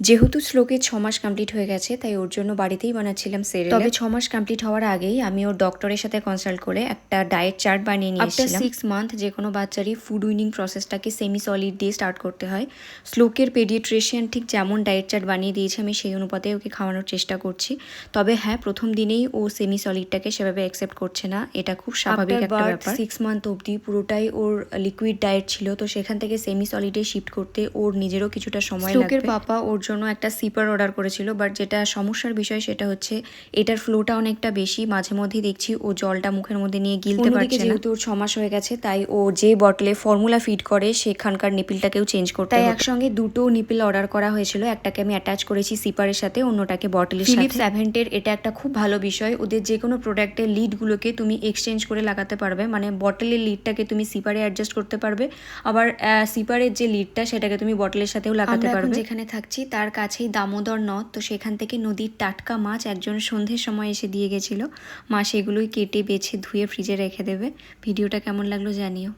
যেহেতু শ্লোকের 6 মাস কমপ্লিট হয়ে গেছে তাই ওর জন্য বাড়িতেই বানাচ্ছিলাম সেরেলাক। তবে 6 মাস কমপ্লিট হওয়ার আগেই আমি ওর ডক্টরের সাথে কনসাল্ট করে একটা ডায়েট চার্ট বানিয়ে নিয়ে এসেছিলাম। আফটার 6 মান্থ যে কোনো বাচ্চারই ফুড উইনিং প্রসেসটাকে সেমি সলিড দিয়ে স্টার্ট করতে হয়। শ্লোকের পেডিয়াট্রিশিয়ান ঠিক যেমন ডায়েট চার্ট বানিয়ে দিয়েছে আমি সেই অনুপাতে ওকে খাওয়ানোর চেষ্টা করছি। তবে হ্যাঁ, প্রথম দিনেই ও সেমি সলিডটাকে সেভাবে অ্যাকসেপ্ট করছে না, এটা খুব স্বাভাবিক একটা ব্যাপার। 6 মান্থ অবধি পুরোটাই ওর লিকুইড ডায়েট ছিল, তো সেখান থেকে সেমি সলিডে শিফট করতে ওর নিজেরও কিছুটা সময় লাগবে। শ্লোকের পাপা ওর জন্য একটা সিপার অর্ডার করেছিল, বাট যেটা সমস্যার বিষয় সেটা হচ্ছে এটার ফ্লোটা অনেকটা বেশি, মাঝে মধ্যেই দেখছি ও জলটা মুখের মধ্যে নিয়ে গিলতে পারছে না। যেহেতু ওর 6 মাস হয়ে গেছে তাই ও যে বটলে ফর্মুলা ফিড করে সেখানকার নিপিলটাকেও চেঞ্জ করতে, তাই একসঙ্গে দুটো নিপিল অর্ডার করা হয়েছিল। একটাকে আমি অ্যাটাচ করেছি সিপারের সাথে, অন্যটাকে বটলের সাথে। ফিলিপস অ্যাভেন্টের এটা একটা খুব ভালো বিষয়, ওদের যে কোনো প্রোডাক্টের লিডগুলোকে তুমি এক্সচেঞ্জ করে লাগাতে পারবে, মানে বটলের লিডটাকে তুমি সিপারে অ্যাডজাস্ট করতে পারবে, আবার সিপারের যে লিডটা সেটাকে তুমি বটলের সাথেও লাগাতে পারবে। যেখানে থাকছি তার কাছেই দামোদর নদ, তো সেখান থেকে নদীর টাটকা মাছ একজন সন্ধ্যের সময় এসে দিয়ে গেছিলো। মা সেগুলোই কেটে বেছে ধুয়ে ফ্রিজে রেখে দেবে। ভিডিওটা কেমন লাগলো জানিও।